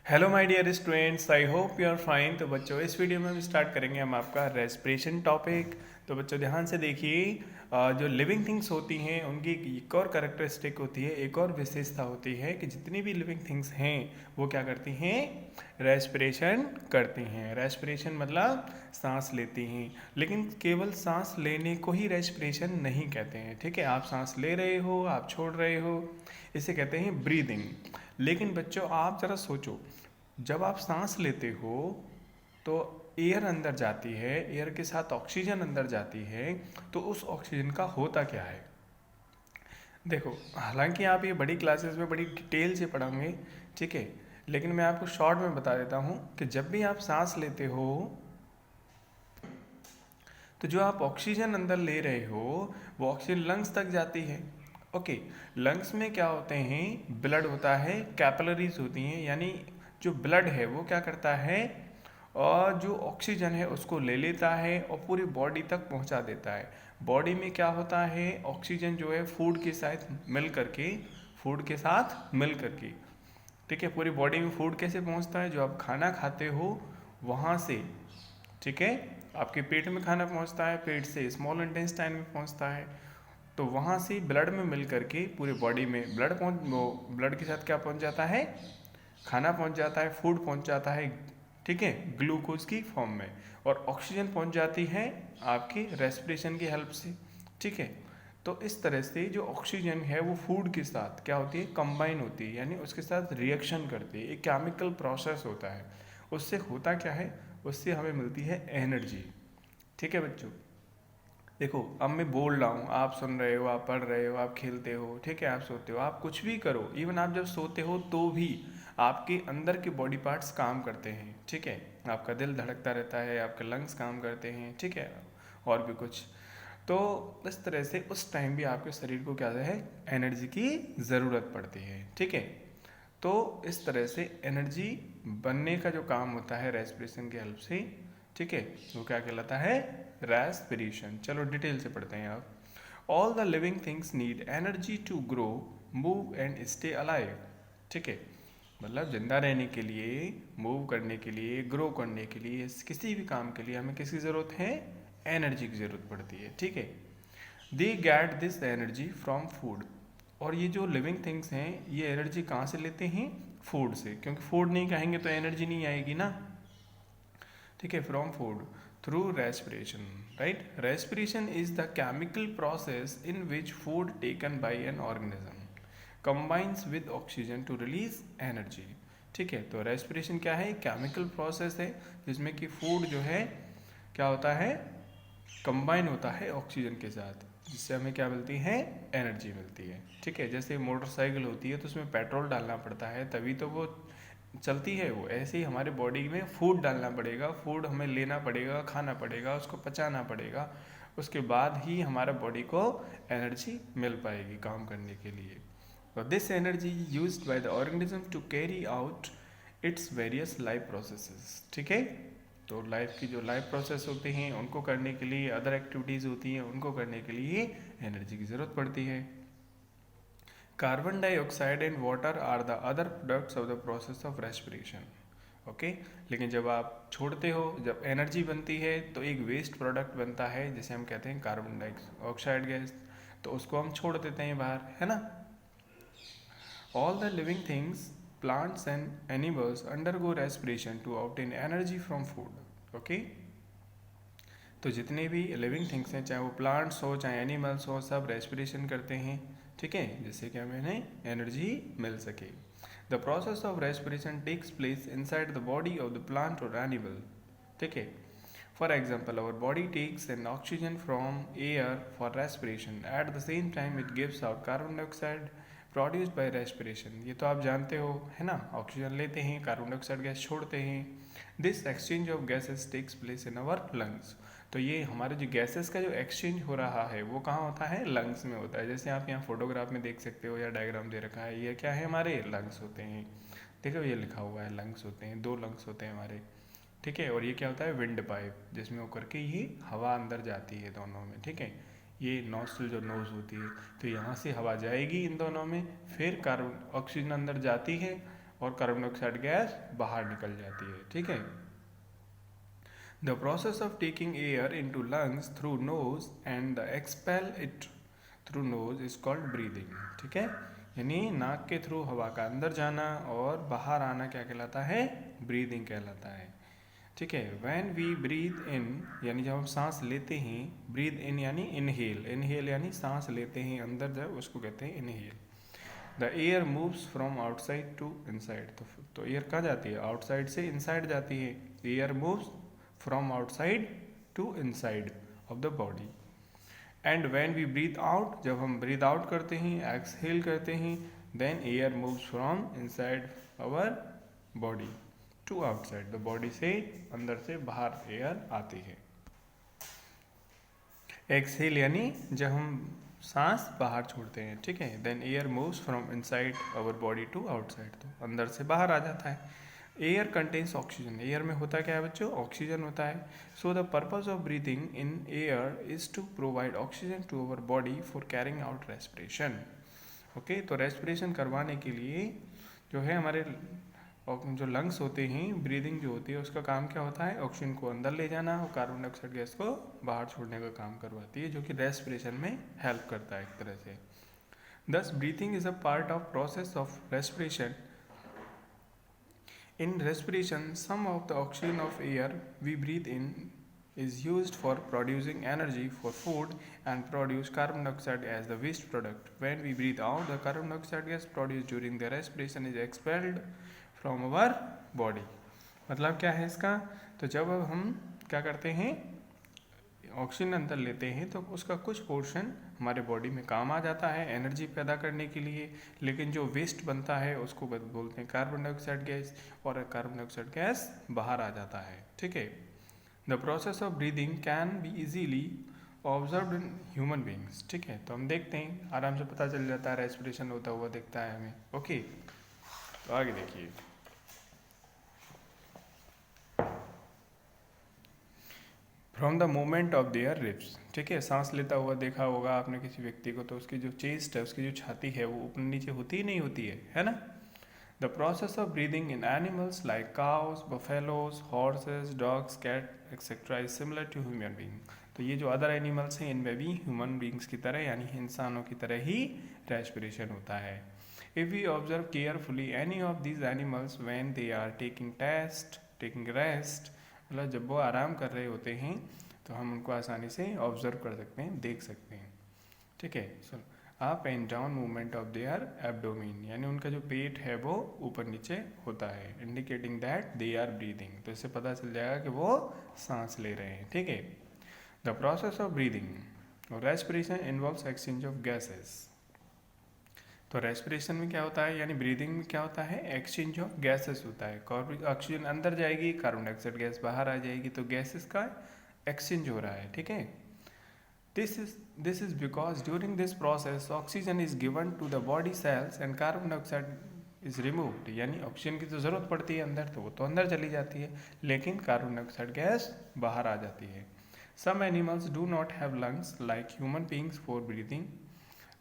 Hello my dear students, I hope you are fine. तो बच्चों, इस वीडियो में हम स्टार्ट करेंगे हम आपका रेस्पिरेशन टॉपिक। तो बच्चों ध्यान से देखिए, जो लिविंग थिंग्स होती हैं उनकी एक और कैरेक्टरिस्टिक होती है, एक और विशेषता होती है कि जितनी भी लिविंग थिंग्स हैं वो क्या करती हैं, रेस्पिरेशन करती हैं। रेस्पिरेशन मतलब सांस लेती हैं, लेकिन केवल सांस लेने को ही रेस्पिरेशन नहीं कहते हैं। ठीक है, आप सांस ले रहे हो, आप छोड़ रहे हो, इसे कहते हैं ब्रीदिंग। लेकिन बच्चों आप ज़रा सोचो, जब आप सांस लेते हो तो एयर अंदर जाती है, एयर के साथ ऑक्सीजन अंदर जाती है, तो उस ऑक्सीजन का होता क्या है। देखो, हालांकि आप ये बड़ी क्लासेस में बड़ी डिटेल से पढ़ोगे, ठीक है, लेकिन मैं आपको शॉर्ट में बता देता हूँ कि जब भी आप सांस लेते हो तो जो आप ऑक्सीजन अंदर ले रहे हो वो ऑक्सीजन लंग्स तक जाती है। ओके, लंग्स में क्या होते हैं, ब्लड होता है, कैपिलरीज होती हैं, यानी जो ब्लड है वो क्या करता है और जो ऑक्सीजन है उसको ले लेता है और पूरी बॉडी तक पहुंचा देता है। बॉडी में क्या होता है, ऑक्सीजन जो है फूड के साथ मिल करके, ठीक है, पूरी बॉडी में फूड कैसे पहुंचता है, जो आप खाना खाते हो वहाँ से, ठीक है, आपके पेट में खाना पहुंचता है, पेट से स्मॉल इंटेस्टाइन में पहुंचता है, तो वहाँ से ब्लड में मिल करके पूरी बॉडी में ब्लड के साथ क्या पहुंच जाता है, खाना पहुंच जाता है, फूड पहुंच जाता है, ठीक है, ग्लूकोज की फॉर्म में, और ऑक्सीजन पहुंच जाती है आपकी रेस्पिरेशन की हेल्प से। ठीक है, तो इस तरह से जो ऑक्सीजन है वो फूड के साथ क्या होती है, कंबाइन होती है, यानी उसके साथ रिएक्शन करती है, एक केमिकल प्रोसेस होता है। उससे होता क्या है, उससे हमें मिलती है एनर्जी। ठीक है बच्चों, देखो अब मैं बोल रहा हूँ, आप सुन रहे हो, आप पढ़ रहे हो, आप खेलते हो, ठीक है, आप सोते हो, आप कुछ भी करो, इवन आप जब सोते हो तो भी आपके अंदर के बॉडी पार्ट्स काम करते हैं। ठीक है, आपका दिल धड़कता रहता है, आपके लंग्स काम करते हैं, ठीक है, और भी कुछ। तो इस तरह से उस टाइम भी आपके शरीर को क्या है, एनर्जी की ज़रूरत पड़ती है। ठीक है, तो इस तरह से एनर्जी बनने का जो काम होता है रेस्पिरेशन की हेल्प से, ठीक है, वो क्या कहलाता है, रेस्पिरेशन। चलो डिटेल से पढ़ते हैं आप। All the living things need energy to grow, move and stay alive. ठीक है, मतलब जिंदा रहने के लिए, मूव करने के लिए, ग्रो करने के लिए, किसी भी काम के लिए हमें किसकी ज़रूरत है, एनर्जी की ज़रूरत पड़ती है। ठीक है, they get this energy from food. और ये जो लिविंग थिंग्स हैं ये एनर्जी कहाँ से लेते हैं, फूड से, क्योंकि फूड नहीं खाएंगे तो एनर्जी नहीं आएगी ना। ठीक है, from food through respiration, right. Respiration is the chemical process in which food taken by an organism combines with oxygen to release energy. ठीक है, तो रेस्पिरेशन क्या है, केमिकल प्रोसेस है जिसमें कि फूड जो है क्या होता है, कंबाइन होता है ऑक्सीजन के साथ, जिससे हमें क्या मिलती है, एनर्जी मिलती है। ठीक है, जैसे मोटरसाइकिल होती है तो उसमें पेट्रोल डालना पड़ता है तभी तो वो चलती है, वो ऐसे ही हमारे बॉडी में फूड डालना पड़ेगा, फूड हमें लेना पड़ेगा, खाना पड़ेगा, उसको पचाना पड़ेगा, उसके बाद ही हमारा बॉडी को एनर्जी मिल पाएगी काम करने के लिए। तो this energy used by the organism to carry out its various life processes. ठीक है, तो लाइफ की जो लाइफ प्रोसेस होते हैं उनको करने के लिए, अदर एक्टिविटीज़ होती हैं उनको करने के लिए एनर्जी की ज़रूरत पड़ती है। Carbon dioxide and water are the other products of the process of respiration. Okay, लेकिन जब आप छोड़ते हो, जब एनर्जी बनती है तो एक वेस्ट प्रोडक्ट बनता है जिसे हम कहते हैं कार्बन डाइऑक्साइड गैस, तो उसको हम छोड़ देते हैं बाहर, है ना। All the living things, plants and animals undergo respiration to obtain energy from food. Okay, तो जितने भी लिविंग थिंग्स हैं, चाहे वो प्लांट्स हो चाहे एनिमल्स हो, सब रेस्पिरेशन करते हैं। ठीक है, जिससे कि हमें एनर्जी मिल सके। The process of respiration takes place inside the body of the plant और एनिमल। ठीक है, for example our body takes an oxygen from air for respiration, at the same time it gives out carbon dioxide produced by respiration. ये तो आप जानते हो, है ना, ऑक्सीजन लेते हैं, कार्बन डाइऑक्साइड गैस छोड़ते हैं। This exchange of gases takes place in our lungs. तो ये हमारे जो गैसेस का जो एक्सचेंज हो रहा है वो कहाँ होता है, लंग्स में होता है। जैसे आप यहाँ फोटोग्राफ में देख सकते हो या डायग्राम दे रखा है, ये क्या है, हमारे लंग्स होते हैं। देखो ये लिखा हुआ है, लंग्स होते हैं, दो लंग्स होते हैं हमारे। ठीक है, और ये क्या होता है, विंड पाइप, जिसमें होकर के ये हवा अंदर जाती है दोनों में। ठीक है, ये नोस्ट्रिल जो नोज होती है, तो यहाँ से हवा जाएगी इन दोनों में, फिर कार्बन ऑक्सीजन अंदर जाती है और कार्बन डाइऑक्साइड गैस बाहर निकल जाती है, ठीक है। The process of taking air into lungs through nose and the expel it through nose is called breathing, ठीक है। यानी नाक के थ्रू हवा का अंदर जाना और बाहर आना क्या कहलाता है, ब्रीदिंग कहलाता है, ठीक है। व्हेन वी ब्रीथ इन यानी जब हम सांस लेते हैं, ब्रीथ इन यानी इनहेल, इनहेल यानी सांस लेते हैं अंदर जब, उसको कहते हैं inhale. The air moves from outside to inside, तो एयर कहाँ जाती है, आउटसाइड से इनसाइड जाती है। Air moves from outside to inside of the body. And when we breathe out, जब हम ब्रीथ आउट करते हैं, एक्सहेल करते हैं, then air moves from inside our body to outside the body, से अंदर से बाहर एयर आती है। एक्सहेल यानी जब हम सांस बाहर छोड़ते हैं, ठीक है। Then air moves from inside our body to outside, तो अंदर से बाहर आ जाता है। एयर कंटेन्स ऑक्सीजन, एयर में होता क्या है बच्चों, ऑक्सीजन होता है। So the purpose of breathing in air is to provide oxygen to our body for carrying out respiration, okay. तो रेस्पिरेशन करवाने के लिए जो है हमारे जो लंग्स होते हैं, ब्रीदिंग जो होती है उसका काम क्या होता है, ऑक्सीजन को अंदर ले जाना और कार्बन डाइऑक्साइड गैस को बाहर छोड़ने का काम करवाती है, जो कि रेस्पिरेशन में हेल्प करता है एक तरह से। दस breathing is a part of process of respiration. In respiration, some of the oxygen of air we breathe in is used for producing energy for food and produce carbon dioxide as the waste product. When we breathe out, the carbon dioxide gas produced during the respiration is expelled from our body. मतलब क्या है इसका, तो जब हम क्या करते हैं, ऑक्सीजन अंदर लेते हैं तो उसका कुछ पोर्शन हमारे बॉडी में काम आ जाता है एनर्जी पैदा करने के लिए, लेकिन जो वेस्ट बनता है उसको बोलते हैं कार्बन डाइऑक्साइड गैस, और कार्बन डाइऑक्साइड गैस बाहर आ जाता है, ठीक है। The process of breathing can be easily observed in human beings, ठीक है। तो हम देखते हैं, आराम से पता चल जाता है, रेस्पिरेशन होता हुआ दिखता है हमें, ओके। तो आगे देखिए, from the moment of their ribs, ठीक है। सांस लेता हुआ देखा होगा आपने किसी व्यक्ति को, तो उसकी जो चेस्ट है, उसकी जो छाती है, वो ऊपर नीचे होती ही नहीं होती है ना। The process of breathing in animals like cows, buffaloes, horses, dogs, cat etcetera is similar to human being. तो ये जो अदर एनिमल्स हैं, इनमें भी ह्यूमन बींग्स की तरह यानी इंसानों की तरह ही रेस्पिरेशन होता है। If we observe carefully any of these animals when they are taking rest, मतलब जब वो आराम कर रहे होते हैं तो हम उनको आसानी से ऑब्जर्व कर सकते हैं, देख सकते हैं, ठीक है। So up and down movement of their abdomen, यानी उनका जो पेट है वो ऊपर नीचे होता है, indicating that they are breathing, तो इससे पता चल जाएगा कि वो सांस ले रहे हैं, ठीक है। द प्रोसेस ऑफ ब्रीदिंग और respiration involves exchange of gases. तो रेस्पिरेशन में क्या होता है, यानी ब्रीदिंग में क्या होता है, एक्सचेंज ऑफ गैसेस होता है। ऑक्सीजन अंदर जाएगी, कार्बन डाइऑक्साइड गैस बाहर आ जाएगी, तो गैसेस का एक्सचेंज हो रहा है, ठीक है। This is because during this process oxygen is given to the body cells and carbon dioxide is removed, यानी ऑक्सीजन की तो जरूरत पड़ती है अंदर, तो वो तो अंदर चली जाती है, लेकिन कार्बन डाइऑक्साइड गैस बाहर आ जाती है। Some animals do not have lungs like human beings for breathing,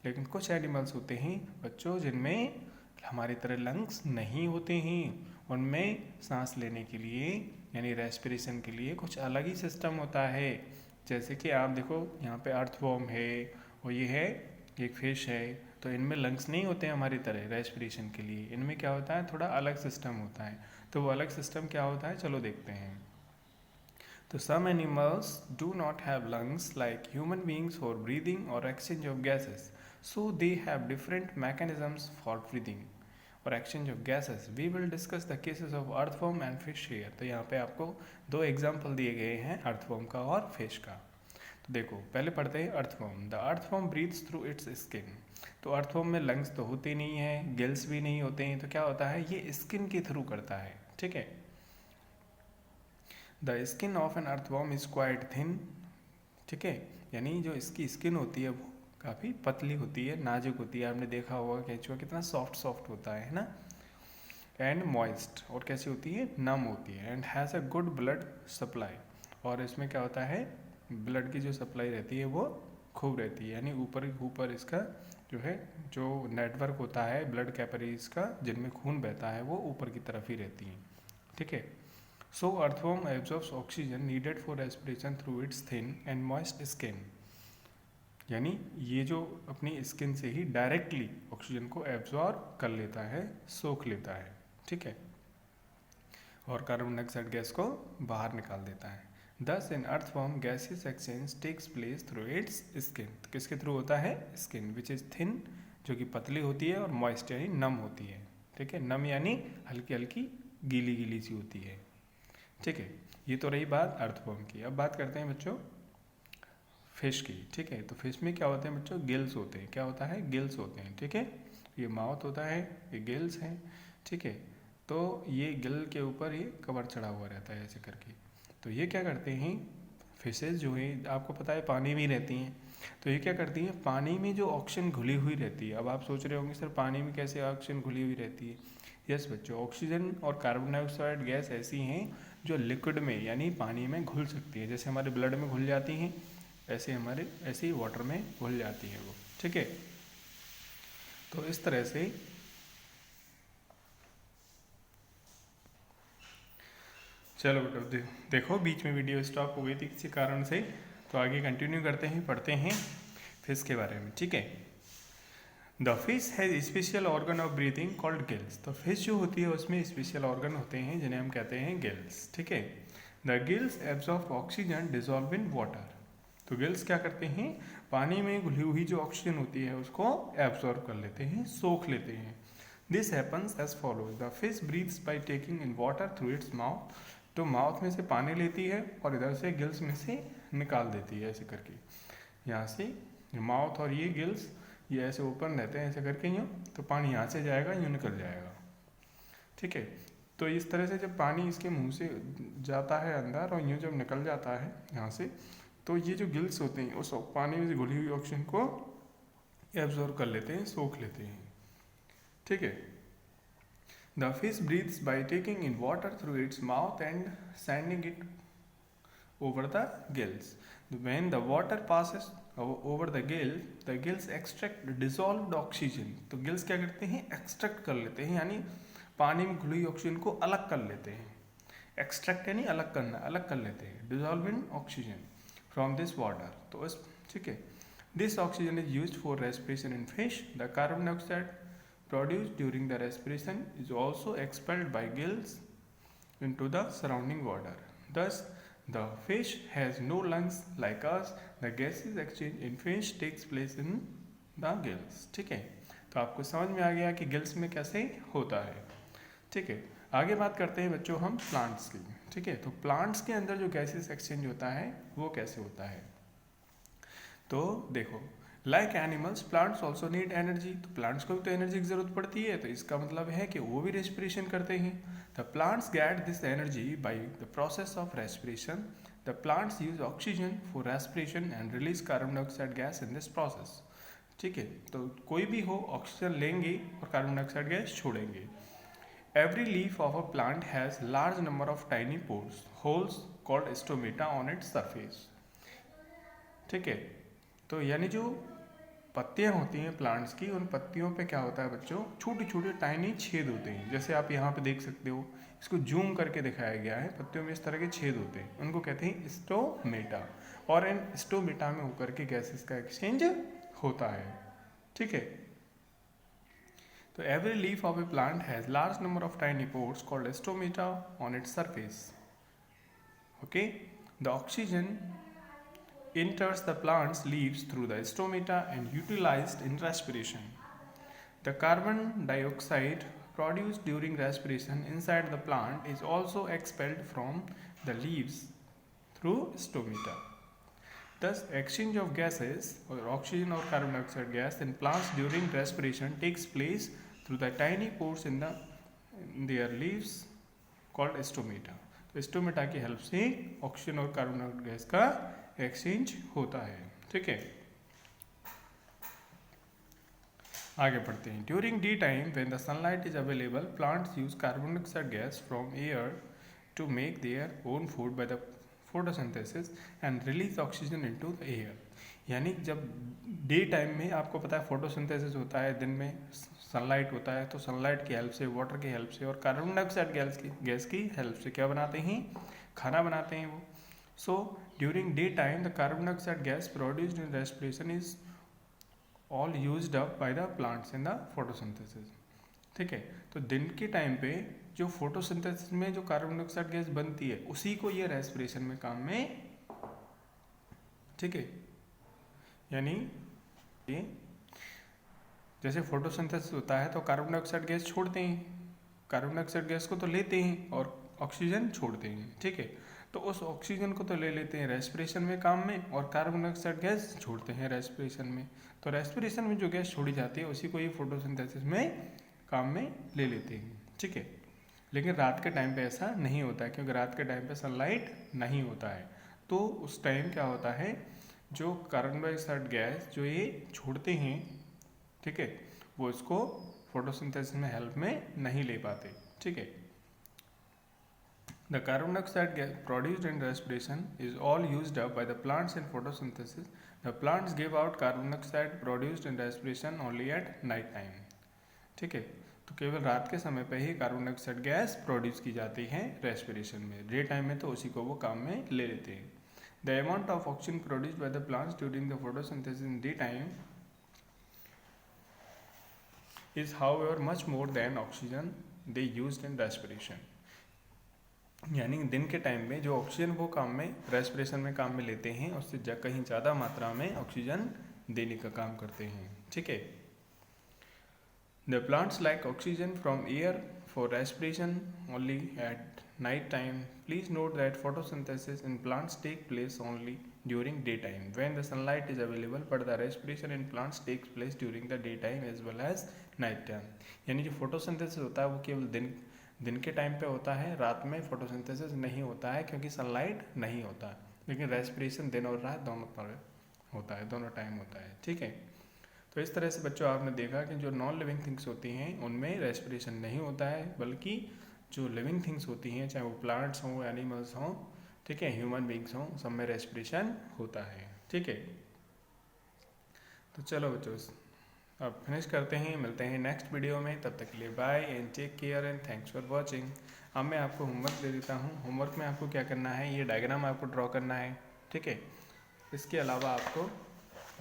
लेकिन कुछ एनिमल्स होते हैं बच्चों जिनमें हमारी तरह लंग्स नहीं होते हैं, उनमें सांस लेने के लिए यानी रेस्पिरेशन के लिए कुछ अलग ही सिस्टम होता है। जैसे कि आप देखो यहाँ पे अर्थवॉर्म है और ये है एक फिश है, तो इनमें लंग्स नहीं होते हैं हमारी तरह रेस्पिरेशन के लिए, इनमें क्या होता है, थोड़ा अलग सिस्टम होता है। तो वो अलग सिस्टम क्या होता है, चलो देखते हैं। तो some animals do not have lungs like human beings for breathing or exchange of gases, so they have different mechanisms for breathing or exchange of gases. We will discuss the cases of earthworm and fish here. तो यहाँ पे आपको दो example दिए गए हैं, earthworm का और फिश का। तो देखो पहले पढ़ते हैं earthworm. The earthworm breathes through its skin. तो अर्थवॉर्म में लंग्स तो होते नहीं है, गिल्स भी नहीं होते हैं, तो क्या होता है, ये स्किन के थ्रू करता है, ठीक है। The skin of an earthworm is quite thin, ठीक है, यानी जो इसकी स्किन होती है वो काफ़ी पतली होती है, नाजुक होती है। आपने देखा होगा केंचुआ कितना सॉफ्ट होता है ना। एंड मॉइस्ट, और कैसी होती है, नम होती है। And has a good blood supply, और इसमें क्या होता है, ब्लड की जो सप्लाई रहती है वो खूब रहती है, यानी ऊपर इसका जो है, जो नेटवर्क होता है ब्लड कैपिलरीज का जिनमें खून बहता है, वो ऊपर की तरफ ही रहती हैं, ठीक है। So earthworm absorbs oxygen needed for respiration through its thin and moist skin, यानी ये जो अपनी स्किन से ही डायरेक्टली ऑक्सीजन को एब्जॉर्ब कर लेता है, सोख लेता है, ठीक है, और कार्बन डाइऑक्साइड गैस को बाहर निकाल देता है। Thus in earthworm gases exchange takes place through its skin, तो किसके थ्रू होता है? स्किन विच इज थिन, जो कि पतली होती है, और मॉइस्ट यानी नम होती है, ठीक है, नम यानी हल्की हल्की गीली गीली सी होती है, ठीक है। ये तो रही बात अर्थवर्म की। अब बात करते हैं बच्चों फिश की, ठीक है। तो फिश में क्या होते हैं बच्चों? गिल्स होते हैं। क्या होता है? गिल्स होते हैं, ठीक है। ये माउथ होता है, ये गिल्स हैं, ठीक है। तो ये गिल के ऊपर ये कवर चढ़ा हुआ रहता है ऐसे करके। तो ये क्या करते हैं, फिशेस जो है आपको पता है पानी में रहती हैं, तो ये क्या करती हैं, पानी में जो ऑक्सीजन घुली हुई रहती है। अब आप सोच रहे होंगे सर पानी में कैसे ऑक्सीजन घुली हुई रहती है? यस बच्चों, ऑक्सीजन और कार्बन डाइऑक्साइड गैस ऐसी हैं जो लिक्विड में यानी पानी में घुल सकती है। जैसे हमारे ब्लड में घुल जाती हैं, ऐसे ही वाटर में घुल जाती है वो, ठीक है। तो इस तरह से चलो बेटा देखो बीच में वीडियो स्टॉप हो गई थी किसी कारण से, तो आगे कंटिन्यू करते हैं, पढ़ते हैं फिश के बारे में, ठीक है। The fish has special organ of breathing called gills. तो फिश जो होती है उसमें स्पेशल ऑर्गन होते हैं जिन्हें हम कहते हैं गिल्स, ठीक है। The gills absorb oxygen dissolve in water. तो गिल्स क्या करते हैं, पानी में घुली हुई जो ऑक्सीजन होती है उसको एब्जॉर्ब कर लेते हैं, सोख लेते हैं। This happens as follows, the fish breathes by taking in water through its mouth. तो माउथ में से पानी लेती है और इधर से गिल्स में से निकाल देती है ऐसे करके। यहाँ से माउथ और ये गिल्स ये ऐसे ओपन रहते हैं ऐसे करके यूँ, तो पानी यहाँ से जाएगा, यूँ निकल जाएगा, ठीक है। तो इस तरह से जब पानी इसके मुंह से जाता है अंदर और यूँ जब निकल जाता है यहाँ से, तो ये जो गिल्स होते हैं उस पानी में से घुली हुई ऑक्सीजन को एब्जॉर्ब कर लेते हैं, सोख लेते हैं, ठीक है। The fish breathes by taking in water through its mouth and sending it over the gills. When the water passes over the gills extract dissolved oxygen. तो गिल्स क्या करते हैं, एक्सट्रैक्ट कर लेते हैं, यानी पानी में घुली ऑक्सीजन को अलग कर लेते हैं। एक्सट्रैक्ट यानी अलग करना, अलग कर लेते हैं, dissolve in oxygen from this water. तो इस, ठीक है, this oxygen is used for respiration in fish. The carbon dioxide produced during the respiration is also expelled by gills into the surrounding water. Thus, the fish has no lungs like us. The gases exchange in fish takes place in the gills. ठीक है, तो आपको समझ में आ गया कि gills में कैसे होता है, ठीक है। आगे बात करते हैं बच्चों हम प्लांट्स की, ठीक है। तो प्लांट्स के अंदर जो गैसेस एक्सचेंज होता है वो कैसे होता है, तो देखो like animals plants also need energy. तो प्लांट्स को भी तो एनर्जी की जरूरत पड़ती है, तो इसका मतलब है कि वो भी रेस्पिरेशन करते हैं। The plants get this energy by the process of respiration. The plants use oxygen for respiration and release carbon dioxide gas in this process, ठीक है। तो कोई भी हो ऑक्सीजन लेंगे और कार्बन डाइऑक्साइड गैस छोड़ेंगे। Every leaf of a plant has large number of tiny pores holes called stomata on its surface, ठीक है। तो यानी जो पत्तियां होती हैं प्लांट्स की, उन पत्तियों पे क्या होता है बच्चों, छोटे छोटे टाइनी छेद होते हैं। जैसे आप यहाँ पे देख सकते हो, इसको जूम करके दिखाया गया है, पत्तियों में इस तरह के छेद होते हैं, उनको कहते हैं स्टोमेटा। और इन स्टोमेटा में होकर के गैसेस का एक्सचेंज होता है, ठीक है। तो every leaf of A plant has large number of tiny pores called stomata on its surface, okay. The oxygen enters the plant's leaves through the stomata and utilized in respiration. The carbon dioxide produced during respiration inside the plant is also expelled from the leaves through stomata. Thus, exchange of gases or oxygen or carbon dioxide gas in plants during respiration takes place through the tiny pores in their leaves called stomata. तो stomata की help से oxygen और carbon dioxide gas का exchange होता है, ठीक है। आगे पढ़ते हैं। During the time when the sunlight is available plants use carbon dioxide gas from air to make their own food by the photosynthesis and release oxygen into the air. यानी जब डे टाइम में आपको पता है photosynthesis होता है, दिन में सनलाइट होता है, तो सनलाइट की हेल्प से, वाटर की हेल्प से और कार्बन डाइऑक्साइड गैस की हेल्प से क्या बनाते हैं, खाना बनाते हैं वो। So during day time the carbon dioxide gas produced in respiration is all used up by the plants in the photosynthesis. ठीक है, तो दिन के टाइम पे जो फोटोसिंथेसिस में जो कार्बन डाइऑक्साइड गैस बनती है उसी को ये रेस्पिरेशन में काम में, ठीक है, यानी ये जैसे फोटोसिंथेसिस होता है तो कार्बन डाइऑक्साइड गैस छोड़ते हैं, कार्बन डाइऑक्साइड गैस को तो लेते हैं और ऑक्सीजन छोड़ते हैं। ठीक है, तो उस ऑक्सीजन को तो ले लेते हैं रेस्पिरेशन में काम में और कार्बन डाइऑक्साइड गैस छोड़ते हैं रेस्पिरेशन में। तो रेस्पिरेशन में जो गैस छोड़ी जाती है उसी को ये फोटोसिंथेसिस में काम में ले लेते हैं। ठीक है, लेकिन रात के टाइम पे ऐसा नहीं होता है, क्योंकि रात के टाइम पे सनलाइट नहीं होता है। तो उस टाइम क्या होता है, जो कार्बन डाइऑक्साइड गैस जो ये छोड़ते हैं, ठीक है, वो इसको फोटोसिंथेसिस में हेल्प में नहीं ले पाते। ठीक है, the carbon dioxide gas produced in respiration is all used up by the plants in photosynthesis. The plants give out carbon dioxide produced in respiration only at night time. ठीक है, तो केवल रात के समय पे ही कार्बन डाइऑक्साइड गैस प्रोड्यूस की जाती है रेस्पिरेशन में, डे टाइम में तो उसी को वो काम में ले लेते हैं। The amount of oxygen produced by the plants during the photosynthesis in day time is however much more than oxygen they used in respiration। यानी दिन के टाइम में जो ऑक्सीजन वो काम में रेस्पिरेशन में काम में लेते हैं उससे कहीं ज़्यादा मात्रा में ऑक्सीजन देने का काम करते हैं। ठीक है, the plants like oxygen from air for respiration only at night time। Please note that photosynthesis in plants take place only during daytime when the sunlight is available, but the respiration in plants takes place during the daytime as well as night time। यानी जो photosynthesis होता है वो केवल दिन के time पे होता है, रात में फोटोसिंथेसिस नहीं होता है क्योंकि सनलाइट नहीं होता है, लेकिन रेस्पिरेशन दिन और रात दोनों पर होता है, दोनों टाइम होता है। ठीक है, तो इस तरह से बच्चों आपने देखा कि जो नॉन लिविंग थिंग्स होती हैं उनमें रेस्पिरेशन नहीं होता है, बल्कि जो लिविंग थिंग्स होती हैं चाहे वो प्लांट्स हों, एनिमल्स हों, ठीक है, ह्यूमन बींग्स हों, सब में रेस्पिरेशन होता है। ठीक है, तो चलो बच्चों अब फिनिश करते हैं, मिलते हैं नेक्स्ट वीडियो में, तब तक के लिए bye and take care and thanks for watching. अब मैं आपको होमवर्क दे देता हूँ। होमवर्क में आपको क्या करना है, ये डायग्राम आपको ड्रॉ करना है। ठीक है, इसके अलावा आपको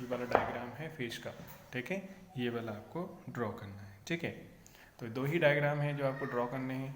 ये वाला डायग्राम है फिश का, ठीक है, ये वाला आपको ड्रॉ करना है। ठीक है, तो दो ही डायग्राम हैं जो आपको ड्रॉ करने हैं।